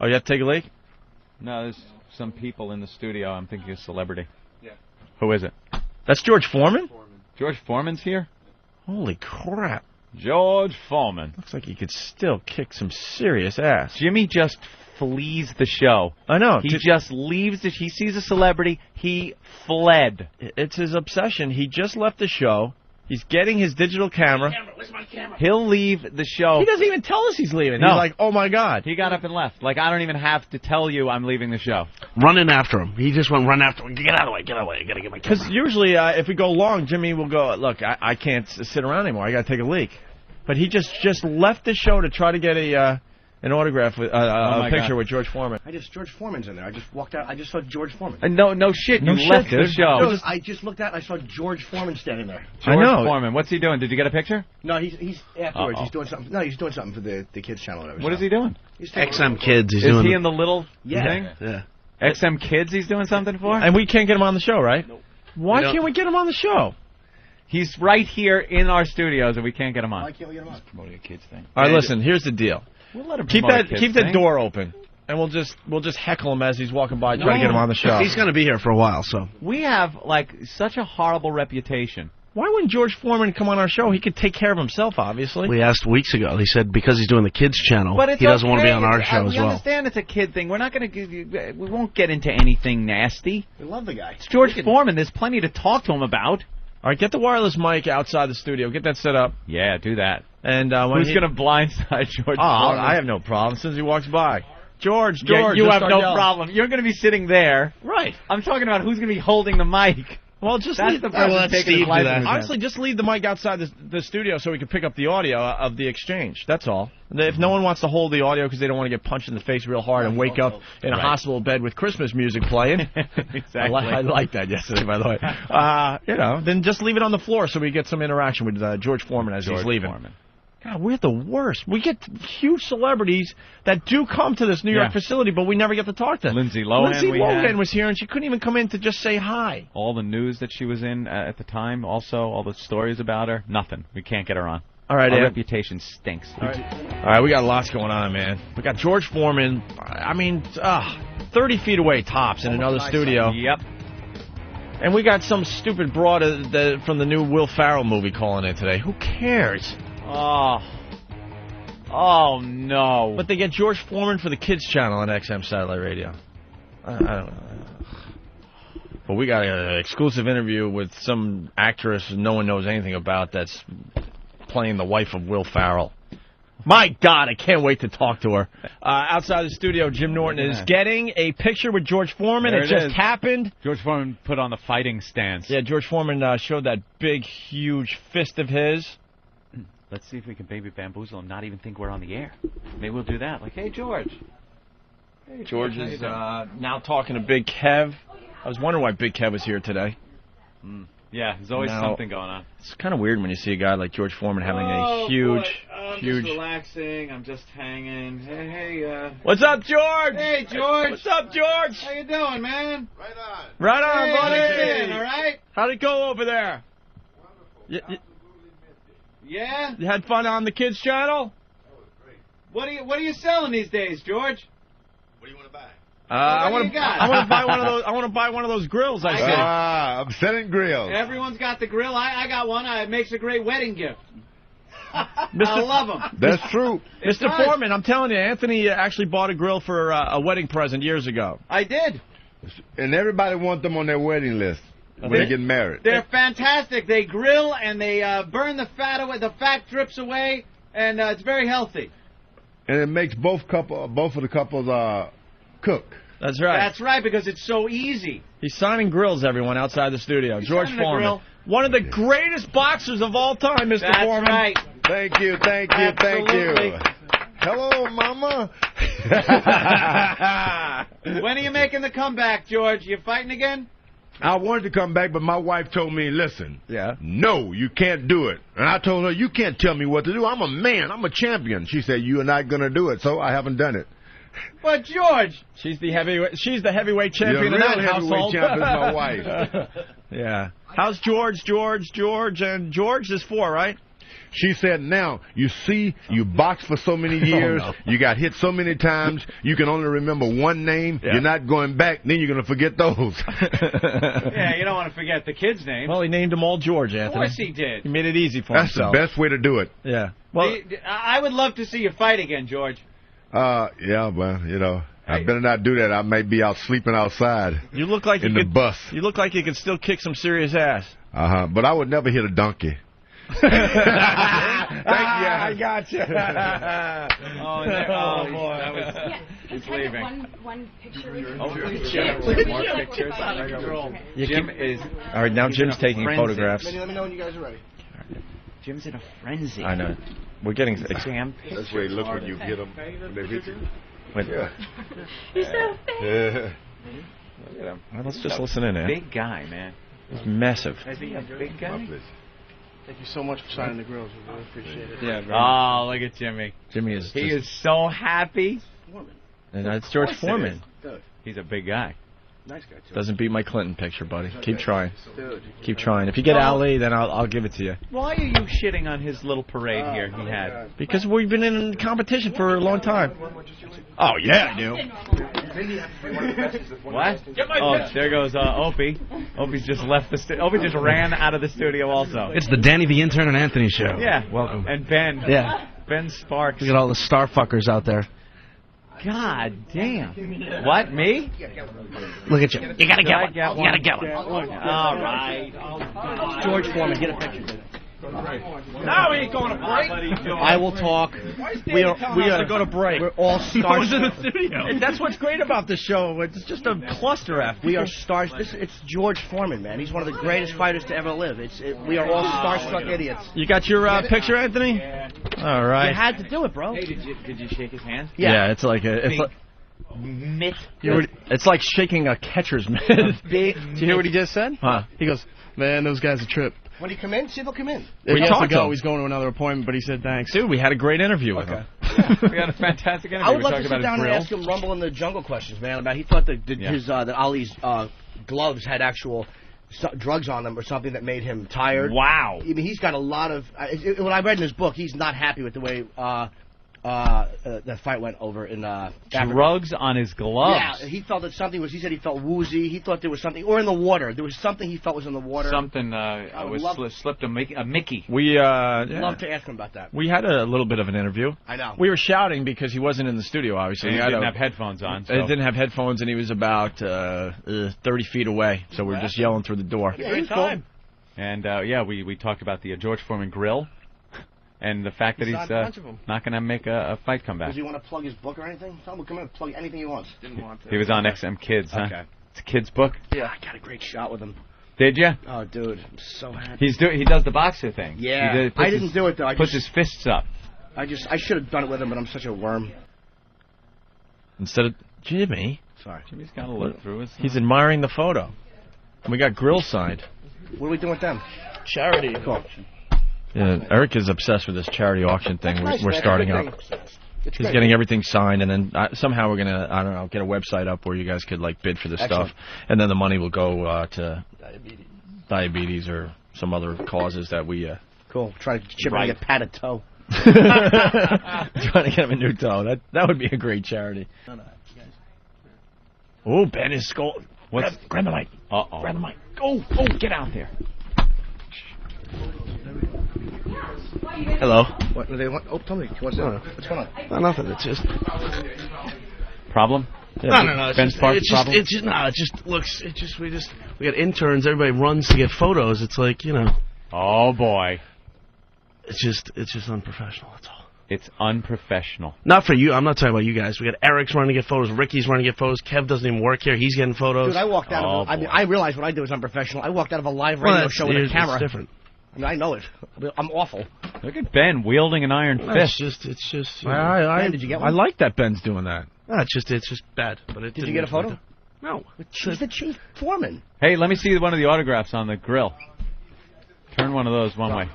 Oh, you have to take a leak? No, there's some people in the studio. I'm thinking a celebrity. Yeah. Who is it? That's George Foreman? George Foreman's here? Holy crap. George Foreman. Looks like he could still kick some serious ass. Jimmy just flees the show. I know. He just leaves. He sees a celebrity. He fled. It's his obsession. He just left the show. He's getting his digital camera. Where's my camera? He'll leave the show. He doesn't even tell us he's leaving. No. He's like, oh, my God. He got up and left. Like, I don't even have to tell you I'm leaving the show. Running after him. He just went run after him. Get out of the way. Get out of the way. I got to get my camera. Because usually if we go long, Jimmy will go, look, I can't sit around anymore. I got to take a leak. But he just left the show to try to get an autograph with a picture with George Foreman. George Foreman's in there. I just walked out. I just saw George Foreman. No shit. You left the show. No, I just looked out. I saw George Foreman standing there. George Foreman. What's he doing? Did you get a picture? No, he's afterwards. He's doing something. No, he's doing something for the kids channel. What is he doing? XM Kids. Is he in the little thing? Yeah. XM Kids. He's doing something for. And we can't get him on the show, right? Nope. Why can't we get him on the show? He's right here in our studios, and we can't get him on. Why can't we get him on? He's promoting a kids thing. All right, listen. Here's the deal. We'll let him keep promote a kids the thing. door open, and we'll just heckle him as he's walking by, try to get him on the show. He's going to be here for a while, so. We have such a horrible reputation. Why wouldn't George Foreman come on our show? He could take care of himself, obviously. We asked weeks ago. He said because he's doing the kids channel, but he doesn't want to be on our show as well. We understand it's a kid thing. We're not going to give you. We won't get into anything nasty. We love the guy. It's George Foreman. There's plenty to talk to him about. All right, get the wireless mic outside the studio. Get that set up. Yeah, do that. And who's going to blindside George Foreman? I have no problem. As soon as he walks by. George. Yeah, you have no problem. You're going to be sitting there. Right. I'm talking about who's going to be holding the mic. Well, just that's the person taking his license. Honestly, just leave the mic outside the studio so we can pick up the audio of the exchange. That's all. If no one wants to hold the audio because they don't want to get punched in the face real hard and wake up in a hospital bed with Christmas music playing. Exactly. I liked that yesterday, by the way. Then just leave it on the floor so we get some interaction with George Foreman as he's leaving. Foreman. God, we're the worst. We get huge celebrities that do come to this New York facility, but we never get to talk to them. Lindsay Lohan was here, and she couldn't even come in to just say hi. All the news that she was in at the time, also, all the stories about her, nothing. We can't get her on. All right, Our reputation stinks. All right, we got lots going on, man. We got George Foreman, 30 feet away tops in another studio. Yep. And we got some stupid broad from the new Will Ferrell movie calling in today. Who cares? Oh, no. But they get George Foreman for the kids channel on XM Satellite Radio. I don't know. But we got an exclusive interview with some actress no one knows anything about that's playing the wife of Will Ferrell. My God, I can't wait to talk to her. Outside the studio, Jim Norton is getting a picture with George Foreman. It just happened. George Foreman put on the fighting stance. Yeah, George Foreman showed that big, huge fist of his. Let's see if we can baby bamboozle him, not even think we're on the air. Maybe we'll do that. Like, hey, George. Hey, George is now talking to Big Kev. I was wondering why Big Kev was here today. Yeah, there's always something going on. It's kind of weird when you see a guy like George Foreman having a huge, huge... just relaxing. I'm just hanging. Hey, What's up, George? Hey, George. What's up, George? How you doing, man? Right on. Right on, buddy. All right? How'd it go over there? Wonderful. Yeah? You had fun on the kids channel? That was great. What are you selling these days, George? What do you want to buy? I want to buy one of those. I want to buy one of those grills. I said. I'm selling grills. Everyone's got the grill. I got one. It makes a great wedding gift. I love them. That's true. Mr. Foreman, I'm telling you, Anthony actually bought a grill for a wedding present years ago. I did. And everybody wants them on their wedding list when they get married. They're fantastic. They grill and they burn the fat away. The fat drips away, and it's very healthy. And it makes both of the couples cook. That's right. That's right, because it's so easy. He's signing grills, everyone, outside the studio. George Foreman. One of the greatest boxers of all time, Mr. Foreman. That's right. Thank you, thank you, thank you. Hello, Mama. When are you making the comeback, George? You fighting again? I wanted to come back, but my wife told me, listen, yeah, no, you can't do it. And I told her, you can't tell me what to do. I'm a man. I'm a champion. She said, you're not going to do it, so I haven't done it. But George, she's the heavyweight champion in that household. Champion is my wife. Yeah. How's George? And George is 4, right? She said, now, you see, you boxed for so many years, you got hit so many times, you can only remember one name, you're not going back, then you're going to forget those. Yeah, you don't want to forget the kid's name. Well, he named them all George, Anthony. Of course he did. He made it easy for That's himself. the best way to do it. Yeah. Well, I would love to see you fight again, George. Yeah, well, you know, I better not do that. I may be out sleeping outside you look like in the bus. You look like you could still kick some serious ass. But I would never hit a donkey. Thank you. I got you. Oh, boy. That was... He's leaving. One picture. More pictures. Jim is... All right, now Jim's taking photographs. Let me know when you guys are ready. Jim's in a frenzy. I know. We're getting... Damn. That's the way it looks when you get them. When they hit you. You're so big. Well, let's just listen in, man. Big guy, man. He's massive. Is he a big guy? Thank you so much for signing the grills. We really appreciate it. Yeah. Oh, look at Jimmy. Jimmy is. He is so happy. And it's George Foreman. He's a big guy. Nice guy, too. Doesn't beat my Clinton picture, buddy. Keep trying. Dude. Keep trying. If you get Ali, then I'll give it to you. Why are you shitting on his little parade here he had? Because we've been in competition for a long time. Oh, yeah, I do. What? Oh, there goes Opie. Opie's just left the studio. Opie just ran out of the studio also. It's the Danny the Intern and Anthony show. Yeah. Welcome. And Ben. Yeah. Ben Sparks. Look at all the star fuckers out there. God damn. What, me? Look at you. You gotta get one. You gotta get one. All right. George Foreman, get a picture. No, we ain't going to break. I will talk. We are to go to break. We're all stars. in the studio. That's what's great about this show. It's just a cluster F. We are stars. It's George Foreman, man. He's one of the greatest fighters to ever live. We are all starstruck idiots. You got your picture, Anthony? All right. You had to do it, bro. Hey, did you shake his hand? Yeah, it's like Mitt. it's like shaking a catcher's mitt. Big. Did you hear what he just said? Huh? He goes, man, those guys are trip. When he come in, see if he'll come in. We He has talked to to go. him. He's going to another appointment, but he said thanks. Dude, we had a great interview with him. We got a fantastic interview. I would love to We're sit talking down about and his ask him Rumble in the Jungle questions, man. About he thought that Ali's gloves had actual drugs on them or something that made him tired. Wow. I mean, he's got a lot of. What I read in his book, he's not happy with the way that fight went over in Africa. drugs on his gloves. Yeah, he felt that something was. He said he felt woozy. He thought there was something, or in the water. There was something he felt was in the water. Something slipped a Mickey. We I'd love to ask him about that. we had a little bit of an interview. I know. We were shouting because he wasn't in the studio, obviously. And he had didn't have headphones on. So. He didn't have headphones, and he was about 30 feet away, so we were just yelling through the door. Yeah, he's cool. And we talked about the George Foreman grill, and the fact that he's not going to make a fight come back. Does he want to plug his book or anything? Tell him to come in and plug anything he wants. Didn't want to. He was on XM Kids, huh? Okay. It's a kid's book. Yeah, I got a great shot with him. Did you? Oh, dude, I'm so happy. He does the boxer thing. Yeah, I didn't do it though. Puts his fists up. I should have done it with him, but I'm such a worm. Instead of Jimmy, Sorry. Jimmy's got to look through his. he's admiring the photo. And we got grill signed. What are we doing with them? Charity. Cool. Yeah, Eric is obsessed with this charity auction thing Nice, we're man. starting Good up. thing. It's He's great. getting everything signed, and then somehow we're gonna, I don't know, get a website up where you guys could like bid for this Excellent. stuff, and then the money will go to diabetes or some other causes that we. Cool. Try to chip Right. and get padded toe. Trying to get him a new toe. That would be a great charity. Oh, Ben is scolding. Grab the mic. Uh-oh. Grab the mic. Oh, get out there. Hello. What do they want? Oh, tell me. What's going on? What's going on? No, nothing. It's just. Problem? No. It's Ben just, Sparks it just, problem? it just, no. It just looks. It just. We got interns. Everybody runs to get photos. It's like, you know. Oh, boy. It's just unprofessional. That's all. It's unprofessional. Not for you. I'm not talking about you guys. We got Eric's running to get photos. Ricky's running to get photos. Kev doesn't even work here. He's getting photos. Dude, I walked out of. I mean, I realized what I did was unprofessional. I walked out of a live radio show with a camera. It's different. I mean, I know it. I'm awful. Look at Ben wielding an iron fist. It's just. You know, I Ben, did you get one? I like that Ben's doing that. no, it's just bad. But it Did you didn't get a look like photo? that. No. He's the chief foreman. Hey, let me see one of the autographs on the grill. Turn one of those one way.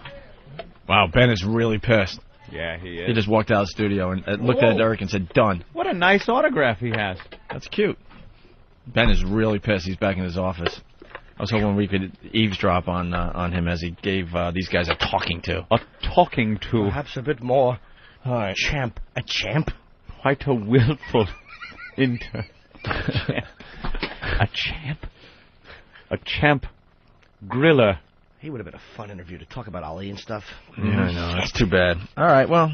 Wow, Ben is really pissed. Yeah, he is. He just walked out of the studio and looked at Eric and said, "Done." What a nice autograph he has. That's cute. Ben is really pissed. He's back in his office. I was hoping we could eavesdrop on him as he gave these guys a talking to. A talking to. Perhaps a bit more. All right. Champ. A champ? Quite a willful A champ? A champ griller. He would have been a fun interview to talk about Ali and stuff. Yeah, I know. That's too bad. All right, well.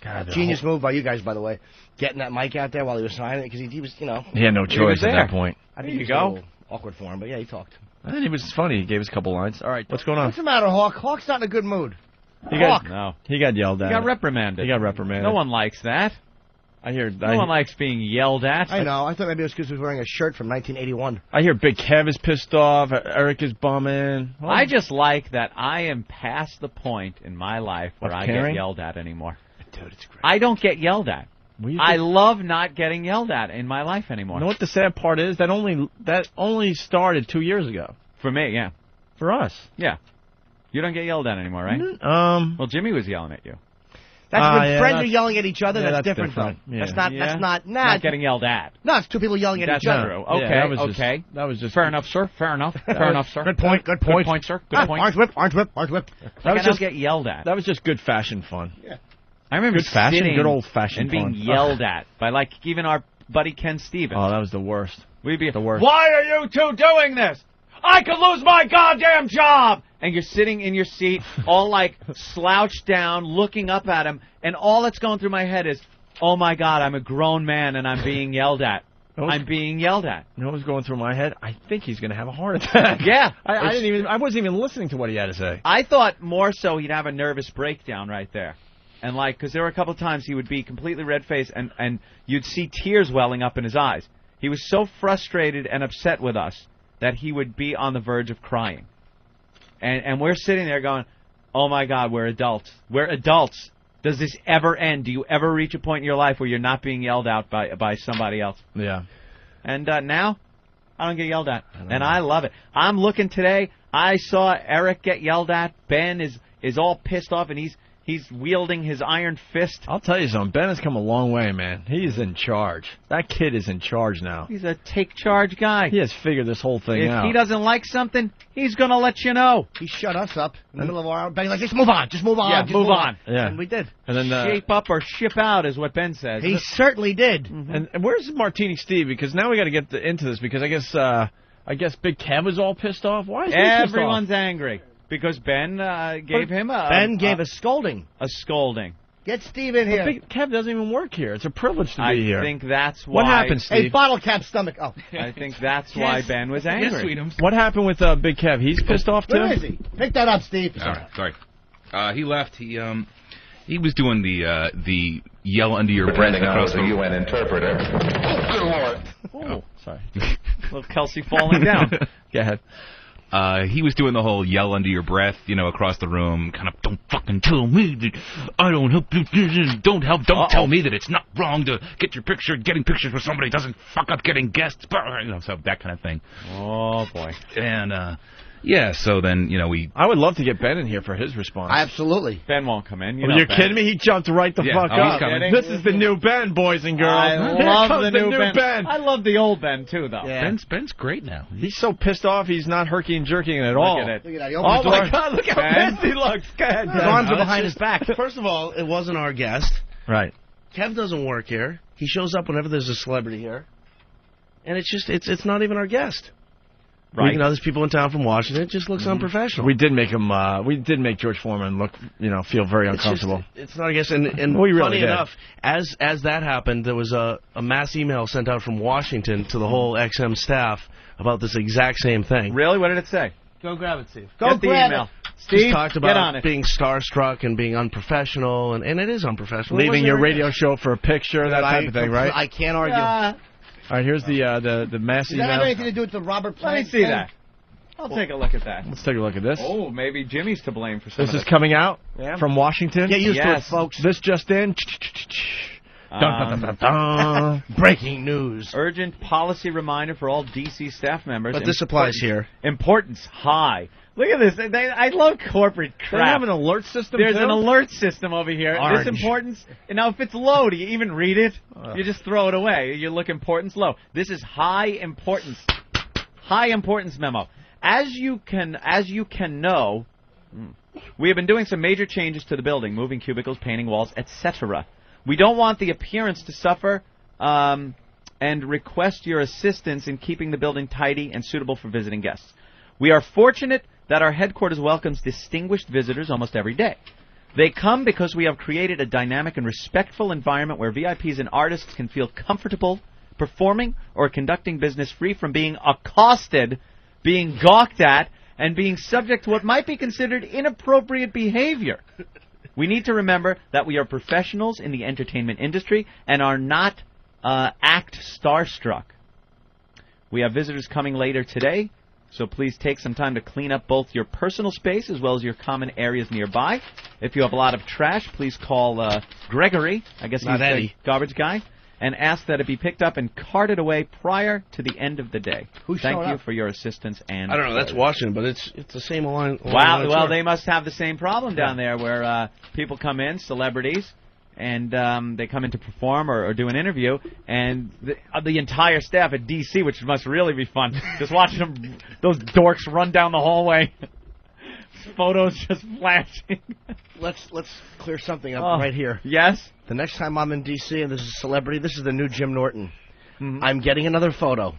God, Genius move by you guys, by the way. Getting that mic out there while he was signing it, because he was, He had no choice at that point. I think There you it was go. a little awkward for him, but yeah, he talked. And it was funny. He gave us a couple lines. All right, what's going on? What's the matter, Hawk? Hawk's not in a good mood. He got He yelled at. got reprimanded. He got reprimanded. No one likes that. No one likes being yelled at. I know. I thought maybe it was because he was wearing a shirt from 1981. I hear Big Kev is pissed off. Eric is bumming. Well, I just like that I am past the point in my life where I caring? get yelled at anymore. Dude, it's great. I don't get yelled at. I love not getting yelled at in my life anymore. You know what the sad part is? That only started 2 years ago. For me, yeah. For us. Yeah. You don't get yelled at anymore, right? Well, Jimmy was yelling at you. That's when yeah, friends are that's- yelling at each other. yeah, that's that's different, different. though. Yeah. That's not. Not getting yelled at. No, it's two people yelling at That's each other. true. Yeah, Okay, that was just- okay. that was just Fair enough, sir. Fair enough. Fair enough, sir. Good point. Good point. Good point, sir. Good point. Orange whip. Orange whip. Orange whip. That was I don't just get yelled at. that was just good fashion fun. I remember Good fashion, sitting good old-fashioned and being fun. yelled at by like even our buddy Ken Stevens. Oh, that was the worst. We'd be the worst. Why are you two doing this? I could lose my goddamn job. And you're sitting in your seat, all like slouched down, looking up at him, and all that's going through my head is, oh my God, I'm a grown man and I'm being yelled at. I'm being yelled at. You know what was going through my head? I think he's going to have a heart attack. Yeah. I wasn't even listening to what he had to say. I thought more so he'd have a nervous breakdown right there. And like, because there were a couple of times he would be completely red-faced and you'd see tears welling up in his eyes. He was so frustrated and upset with us that he would be on the verge of crying. And we're sitting there going, oh my God, we're adults. We're adults. Does this ever end? Do you ever reach a point in your life where you're not being yelled at by somebody else? Yeah. And now, I don't get yelled at. And I love it. I'm looking today. I saw Eric get yelled at. Ben is all pissed off, and he's wielding his iron fist. I'll tell you something. Ben has come a long way, man. He's in charge. That kid is in charge now. He's a take-charge guy. He has figured this whole thing out. If he doesn't like something, he's going to let you know. He shut us up in the middle of our betting like, just move on. Just move on. Yeah, just move on. Yeah. And we did. And then Shape up or ship out is what Ben says. He certainly did. And where's Martini Steve? Because now we got to get into this because I guess Big Kev was all pissed off. Why is he pissed off? Everyone's angry because Ben gave him a scolding. A scolding. Get Steve in here. Big Kev doesn't even work here. It's a privilege to be here. I think that's why. What happened, Steve? Hey, bottle cap stomach. Oh. I think that's why Ben was angry. What happened with Big Kev? He's pissed off too? Where is he? Pick that up, Steve. Sorry. He left. He was doing the yell under your breath across the UN interpreter. Oh, sorry. Little Kelsey falling down. Go ahead. He was doing the whole yell under your breath, across the room, kind of, don't fucking tell me that I don't help, don't tell me that it's not wrong to get your picture, getting pictures with somebody doesn't fuck up getting guests, so that kind of thing. Oh, boy. And, yeah, so then, we... I would love to get Ben in here for his response. Absolutely. Ben won't come in. You're kidding me? He jumped right the fuck he's up. coming. This is the new Ben, boys and girls. I Here love comes the new Ben. I love the old Ben, too, though. Yeah. Ben's great now. He's so pissed off, he's not herky and jerking at all. Look at it. Look at that. He opened Oh, the door. my God, look how Ben? pissed he looks. Go ahead, His Ben. arms are behind his back. First of all, it wasn't our guest. Right. Kev doesn't work here. He shows up whenever there's a celebrity here. And it's not even our guest. Right. There's people in town from Washington. It just looks unprofessional. We did make him. We did make George Foreman look, feel very uncomfortable. It's not a guess. And We really funny did. enough, as that happened, there was a mass email sent out from Washington to the whole XM staff about this exact same thing. Really? What did it say? Go grab it, Steve. Get the email. Steve, Just talked get on about it. being starstruck and being unprofessional, and it is unprofessional. Leaving your radio show for a picture, that type of thing, right? I can't argue. Yeah. All right, here's the mass Does that have email. anything to do with the Robert Let me Plant see thing? that. I'll take a look at that. Let's take a look at this. Oh, maybe Jimmy's to blame for some This of is coming out Yeah. from Washington. Get used to it, Yes. folks. This just in. Breaking news. Urgent policy reminder for all D.C. staff members. But this applies here. Importance high. Look at this. I love corporate They crap. have an alert system. There's too? an alert system over here. Orange. This importance. And now, if it's low, do you even read it? You just throw it away. You look importance low. This is high importance. High importance memo. As you can know, we have been doing some major changes to the building, moving cubicles, painting walls, etc. We don't want the appearance to suffer, and request your assistance in keeping the building tidy and suitable for visiting guests. We are fortunate that our headquarters welcomes distinguished visitors almost every day. They come because we have created a dynamic and respectful environment where VIPs and artists can feel comfortable performing or conducting business free from being accosted, being gawked at, and being subject to what might be considered inappropriate behavior. We need to remember that we are professionals in the entertainment industry and are not act starstruck. We have visitors coming later today, so please take some time to clean up both your personal space as well as your common areas nearby. If you have a lot of trash, please call Gregory, I guess he's the garbage guy, and ask that it be picked up and carted away prior to the end of the day. Thank you for your assistance. And I don't know, that's Washington, but it's the same line. Wow, well, they must have the same problem down there where people come in, celebrities, and they come in to perform or do an interview, and the entire staff at D.C., which must really be fun, just watching them, those dorks run down the hallway. Photos just flashing. Let's clear something up right here. Yes? The next time I'm in D.C. and there's a celebrity, this is the new Jim Norton. Mm-hmm. I'm getting another photo.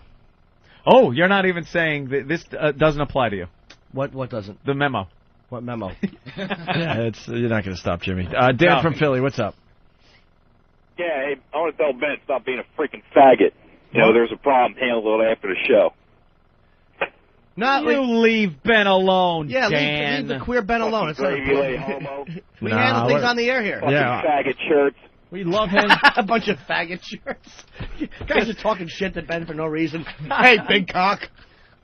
Oh, you're not even saying that this doesn't apply to you. What doesn't? The memo. What memo? Yeah, you're not going to stop Jimmy. Dan from Philly, what's up? Yeah, hey, I want to tell Ben stop being a freaking faggot. You know, there's a problem. Handle it after the show. Leave Ben alone, yeah, Dan. Leave the queer Ben alone. It's gravy homo. We handle things on the air here. Yeah. Faggot shirts. We love him. A bunch of faggot shirts. Guys are talking shit to Ben for no reason. Hey, big cock.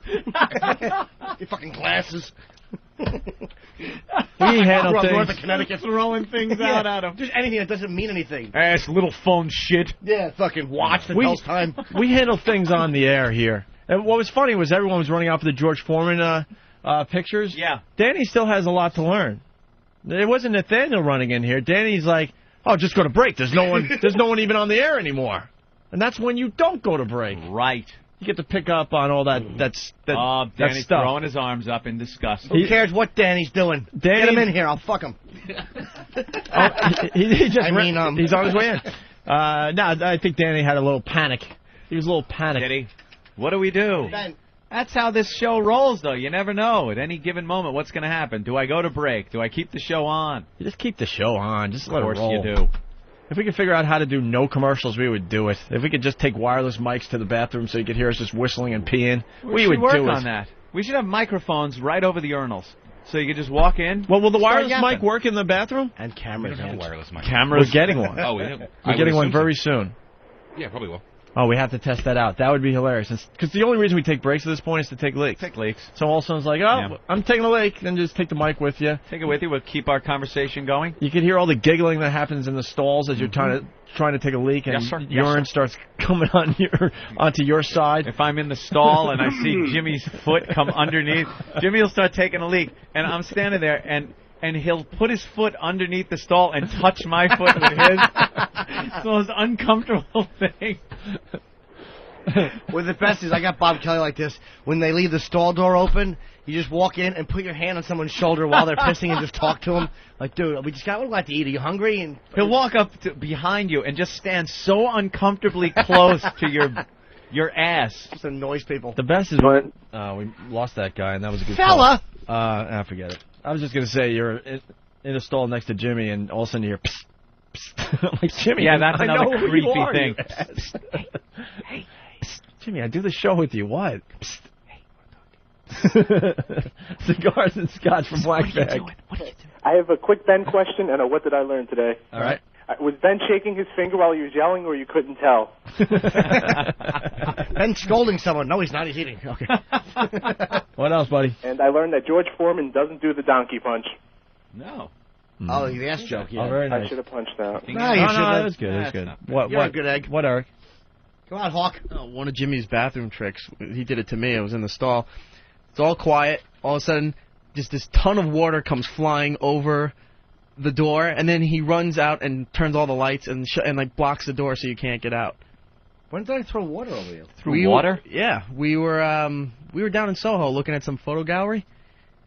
Your fucking glasses. We handle things. North of Connecticut. Throwing things out at him. Just anything that doesn't mean anything. Ass little phone shit. Yeah, fucking watch that tells time. We handle things on the air here. And what was funny was everyone was running off of the George Foreman pictures. Yeah. Danny still has a lot to learn. It wasn't Nathaniel running in here. Danny's like, oh, just go to break. There's no one even on the air anymore. And that's when you don't go to break. Right. You get to pick up on all that Danny's stuff. throwing his arms up in disgust. Who cares what Danny's doing? Get him in here. I'll fuck him. He's on his way in. No, I think Danny had a little panic. He was a little panicked. Did he? What do we do? Ben. That's how this show rolls, though. You never know at any given moment what's going to happen. Do I go to break? Do I keep the show on? You just keep the show on. Just let it roll. Of course you do. If we could figure out how to do no commercials, we would do it. If we could just take wireless mics to the bathroom so you could hear us just whistling and peeing, we would work do it. on that. We should have microphones right over the urinals. So you could just walk in. Well, will the wireless mic work in the bathroom? And cameras. Wireless mic. We're getting one. Oh, we have. We're getting one very soon. Yeah, probably will. Oh, we have to test that out. That would be hilarious. Because the only reason we take breaks at this point is to take leaks. So all of a sudden it's like, I'm taking a leak, then just take the mic with you. Take it with you. We'll keep our conversation going. You can hear all the giggling that happens in the stalls as you're trying to take a leak, and urine starts coming onto your side. If I'm in the stall and I see Jimmy's foot come underneath, Jimmy will start taking a leak, and I'm standing there, and he'll put his foot underneath the stall and touch my foot with his. It's the most uncomfortable thing. Well, the best is I got Bob Kelly like this. When they leave the stall door open, you just walk in and put your hand on someone's shoulder while they're pissing and just talk to them. Like, dude, we just got what to eat. Are you hungry? And he'll walk up behind you and just stand so uncomfortably close to your ass. Just annoys people. The best is when we lost that guy, and that was a good fella. Call. Forget it. I was just gonna say you're in a stall next to Jimmy, and all of a sudden you hear psst, psst. Like, Jimmy, yeah, that's another creepy thing. Hey, psst. Jimmy, I do the show with you. What? Psst. Hey, Cigars and Scotch from Black Bag. What are you doing? I have a quick Ben question and a what did I learn today. All right. Was Ben shaking his finger while he was yelling, or you couldn't tell? Ben's scolding someone. No, he's not. He's eating. Okay. What else, buddy? And I learned that George Foreman doesn't do the donkey punch. No. Oh, the ass joke. Yeah. Oh, very nice. I should have punched out. No, you should. That was good. That was good. What? You're a good egg. What, Eric? Go on, Hawk. One of Jimmy's bathroom tricks. He did it to me. I was in the stall. It's all quiet. All of a sudden, just this ton of water comes flying over the door, and then he runs out and turns all the lights and like blocks the door so you can't get out. When did I throw water over you? Through water? Yeah, we were down in Soho looking at some photo gallery.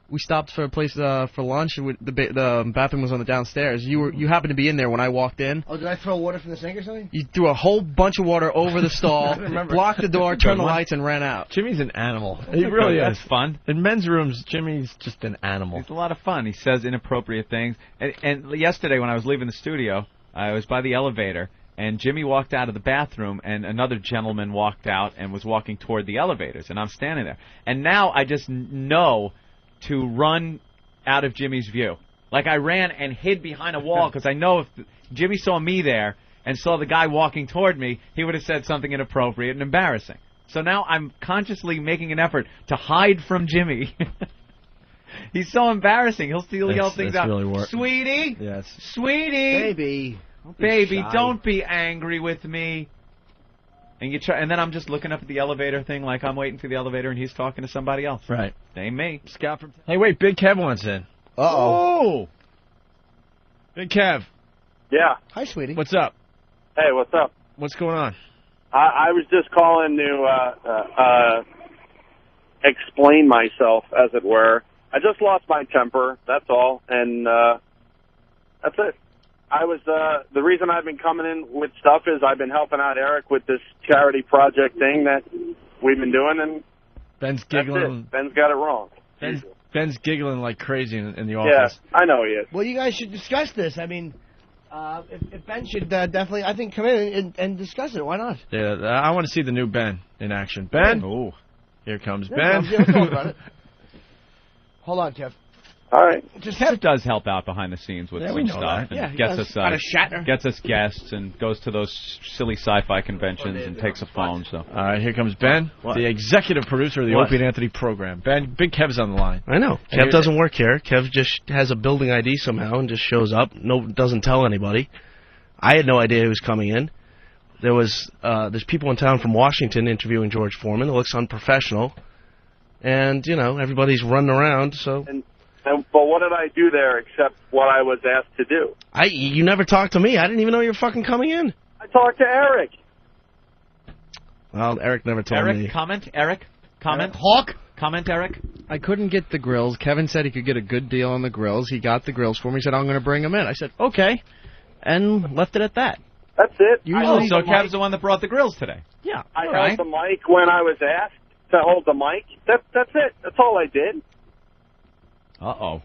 We stopped for a place for lunch. The bathroom was on the downstairs. You happened to be in there when I walked in. Oh, did I throw water from the sink or something? You threw a whole bunch of water over the stall, blocked the door, turned the lights, and ran out. Jimmy's an animal. He really is. That's fun. In men's rooms, Jimmy's just an animal. He's a lot of fun. He says inappropriate things. And yesterday when I was leaving the studio, I was by the elevator, and Jimmy walked out of the bathroom, and another gentleman walked out and was walking toward the elevators, and I'm standing there. And now I just know to run out of Jimmy's view. Like I ran and hid behind a wall because I know if Jimmy saw me there and saw the guy walking toward me, he would have said something inappropriate and embarrassing. So now I'm consciously making an effort to hide from Jimmy. He's so embarrassing. He'll still yell things out. Really Sweetie? Yes. Sweetie? Baby, Don't be angry with me. And and then I'm just looking up at the elevator thing like I'm waiting for the elevator and he's talking to somebody else. Right. Ain't me. Scout from. Hey, wait, Big Kev wants in. Uh-oh. Oh! Big Kev. Yeah. Hi, sweetie. What's up? Hey, what's up? What's going on? I was just calling to explain myself, as it were. I just lost my temper, that's all, and that's it. I was the reason I've been coming in with stuff is I've been helping out Eric with this charity project thing that we've been doing, and Ben's giggling. Ben's got it wrong. Ben's giggling like crazy in the office. Yeah, I know he is. Well, you guys should discuss this. I mean, if Ben should definitely, I think, come in and discuss it. Why not? Yeah, I want to see the new Ben in action. Ben? Ooh. Here comes Yeah, Ben. let's talk about it. Hold on, Kev. All right. Kev does help out behind the scenes with Yeah, some we know stuff. that. And Yeah, he gets does. us Got a Shatner. gets us guests and goes to those silly sci-fi conventions and takes a phone. So All right, here comes Ben, the executive producer of the What? Opie and Anthony program. Ben, Big Kev's on the line. I know. And Kev you're- doesn't work here. Kev just has a building ID somehow and just shows up. Doesn't tell anybody. I had no idea he was coming in. There's people in town from Washington interviewing George Foreman. It looks unprofessional. And, everybody's running around, so... But what did I do there except what I was asked to do? You never talked to me. I didn't even know you were fucking coming in. I talked to Eric. Well, Eric never told me. Eric, comment. Hawk? Comment, Eric. I couldn't get the grills. Kevin said he could get a good deal on the grills. He got the grills for me. He said, I'm going to bring them in. I said, okay, and left it at that. That's it. Usually, so Kev's the one that brought the grills today. Yeah. I held the mic when I was asked to hold the mic. That's it. That's all I did. Uh-oh.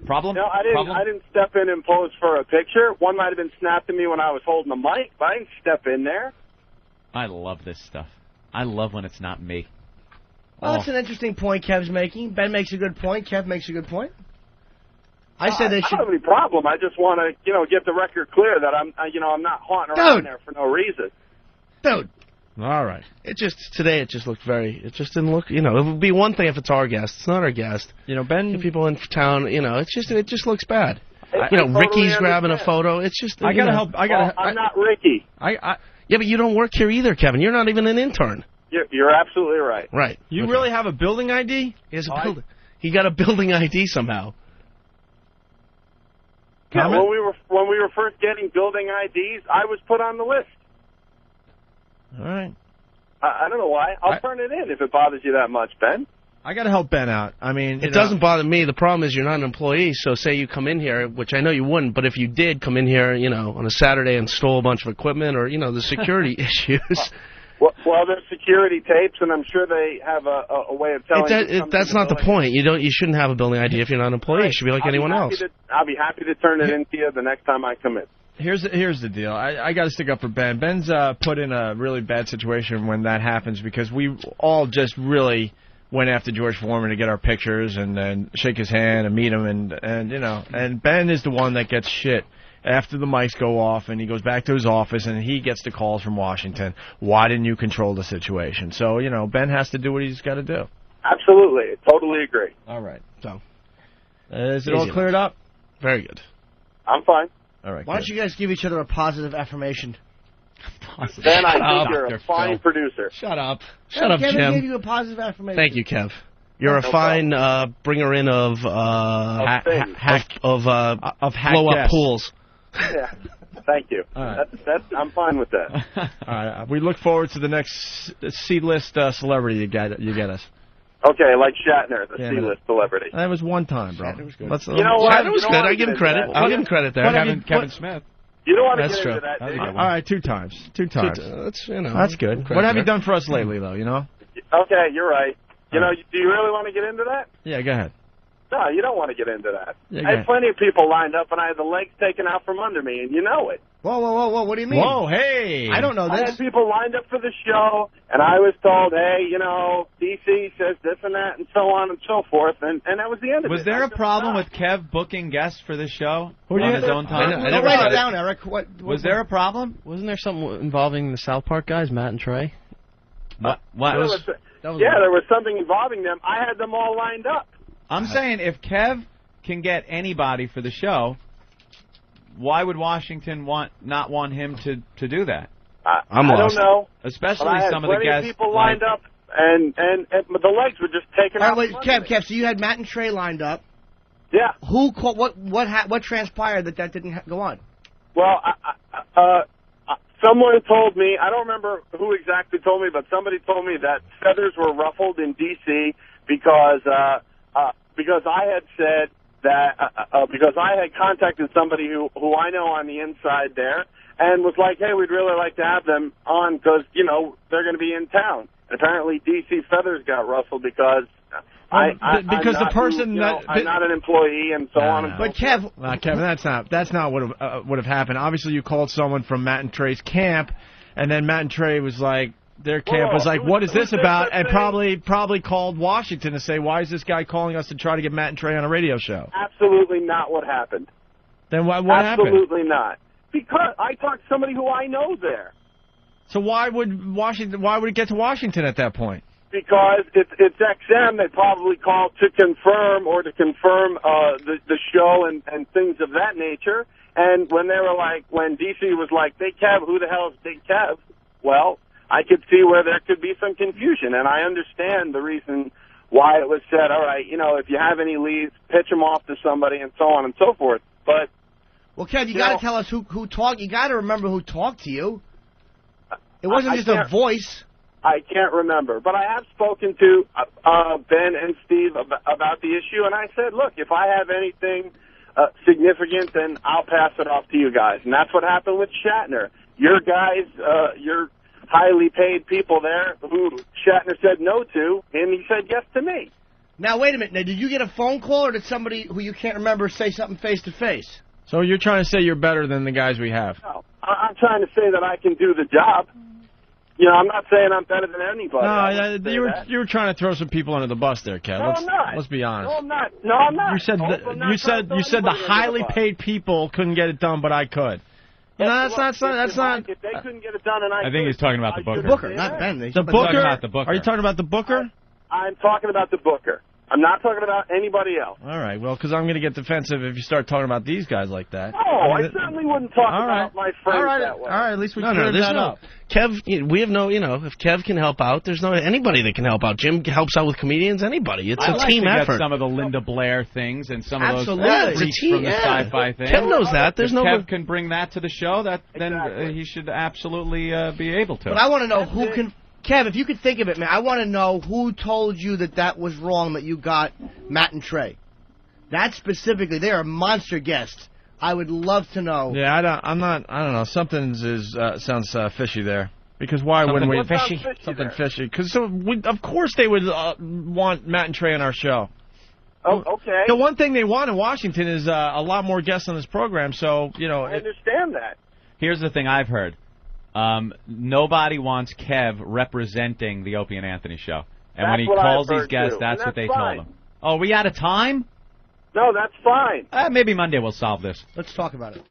Problem? No, I didn't step in and pose for a picture. One might have been snapped at me when I was holding the mic, but I didn't step in there. I love this stuff. I love when it's not me. Well, that's an interesting point Kev's making. Ben makes a good point. Kev makes a good point. I said they I should. don't have any problem. I just want to, get the record clear that I'm not haunting around there for no reason. Dude. All right. It just looked it just didn't look, it would be one thing if it's our guest. It's not our guest. Ben. The people in town, it just looks bad. I Ricky's totally grabbing a understand. photo. It's just, I gotta help. I'm not Ricky. Yeah, but you don't work here either, Kevin. You're not even an intern. You're absolutely right. Right. You Okay. really have a building ID? He has a building. He got a building ID somehow. Yeah, Comment? when we were first getting building IDs, I was put on the list. All right. I don't know why. I'll turn it in if it bothers you that much, Ben. I got to help Ben out. I mean, It doesn't bother me. The problem is you're not an employee, so say you come in here, which I know you wouldn't, but if you did come in here, on a Saturday and stole a bunch of equipment or, the security issues. Well, there's security tapes, and I'm sure they have a way of telling you. That's not the point. You shouldn't have a building ID if you're not an employee. Right. You should be like anyone else. I'll be happy to turn it in to you the next time I come in. Here's the deal. I got to stick up for Ben. Ben's put in a really bad situation when that happens because we all just really went after George Foreman to get our pictures and then shake his hand and meet him and Ben is the one that gets shit after the mics go off and he goes back to his office and he gets the calls from Washington. Why didn't you control the situation? So Ben has to do what he's got to do. Absolutely, totally agree. All right. So is it all cleared up? Very good. I'm fine. All right. Why don't you guys give each other a positive affirmation? Ben, I think you're a fine producer. Shut up. Shut up, Kevin Jim. gave you a positive affirmation. Thank you, Kev. You're a fine bringer in of things. of hack blow up guests. pools. Yeah. Thank you. All right. I'm fine with that. All right. We look forward to the next C-list celebrity you get us. Okay, like Shatner, the Yeah, C-list celebrity. That was one time, bro. Shatner was good. You know what? Shatner was good. I give him credit. I'll give him credit there. Kevin Smith. You don't want to That's get true. into that, do you? All right, two times. That's, you know, That's good. credit What have you there. done for us lately, though, you know? Okay, you're right. You know, do you really want to get into that? Yeah, go ahead. No, you don't want to get into that. Yeah, I had plenty of people lined up, and I had the legs taken out from under me, and you know it. Whoa, what do you mean? Whoa, hey! I don't know I this. had people lined up for the show, and I was told, hey, you know, DC says this and that, and so on and so forth, and that was the end of it. Was there a problem with Kev booking guests for this show Who on you- his own time? I never write said it it. down, Eric. What Was there a problem? Wasn't there something involving the South Park guys, Matt and Trey? What? There was something involving them. I had them all lined up. I'm saying if Kev can get anybody for the show, why would Washington not want him to do that? I'm I lost. don't know. Especially But I had some of the plenty guests. people lined up, and the legs were just taken All out. right, wait, from under me. Kev, so you had Matt and Trey lined up. Yeah. Who called, what transpired that didn't go on? Well, someone told me, I don't remember who exactly told me, but somebody told me that feathers were ruffled in D.C. because I had said that because I had contacted somebody who I know on the inside there and was like, hey, we'd really like to have them on because, you know, they're going to be in town. And apparently D.C. feathers got ruffled because I'm not an employee and so on and so But forth. Kevin, that's not what would have happened. Obviously, you called someone from Matt and Trey's camp, and then Matt and Trey was like, their camp was like, what is this about? And probably called Washington to say, why is this guy calling us to try to get Matt and Trey on a radio show? Absolutely not what happened. Then what happened? Absolutely not. Because I talked to somebody who I know there. So why would it get to Washington at that point? Because it's XM, they probably called to confirm the show and things of that nature. And when they were like, when DC was like, Big Kev, who the hell is Big Kev? Well, I could see where there could be some confusion, and I understand the reason why it was said, all right, you know, if you have any leads, pitch them off to somebody and so on and so forth. But well, Kev, you got to tell us who talked. You got to remember who talked to you. It wasn't just a voice. I can't remember, but I have spoken to Ben and Steve about the issue, and I said, look, if I have anything significant, then I'll pass it off to you guys. And that's what happened with Shatner. Your guys, your highly paid people there who Shatner said no to, and he said yes to me. Now, wait a minute. Now, did you get a phone call, or did somebody who you can't remember say something face-to-face? So you're trying to say you're better than the guys we have? No, I'm trying to say that I can do the job. You know, I'm not saying I'm better than anybody. No, you were trying to throw some people under the bus there, Kev. No, I'm not. Let's be honest. No, I'm not. No, I'm not. You said you said the highly paid people couldn't get it done, but I could. You know, that's not. If they couldn't get it done, and I think he's talking about the Booker. Booker, not Ben. The Booker? Are you talking about the Booker? I'm talking about the Booker. I'm not talking about anybody else. All right, well, because I'm going to get defensive if you start talking about these guys like that. No, I certainly wouldn't talk about my friends that way. All right, at least we cleared that up. Kev, we have no, if Kev can help out, there's no anybody that can help out. Jim helps out with comedians, anybody. It's a team effort. Get some of the Linda Blair things and some of those It's a freaks team, from the sci-fi thing. Kev knows that. There's if no. Kev can bring that to the show, then he should absolutely be able to. But I want to know who can. Kev, if you could think of it, man, I want to know who told you that was wrong, that you got Matt and Trey. That specifically, they are monster guests. I would love to know. Yeah, I don't know. Something sounds fishy there. Because why wouldn't we? Something fishy. Because of course they would want Matt and Trey on our show. Oh, okay. The one thing they want in Washington is a lot more guests on this program. So I understand that. Here's the thing I've heard. Nobody wants Kev representing the Opie and Anthony show. And when he calls these guests, that's what they told him. Oh, are we out of time? No, that's fine. Maybe Monday we'll solve this. Let's talk about it.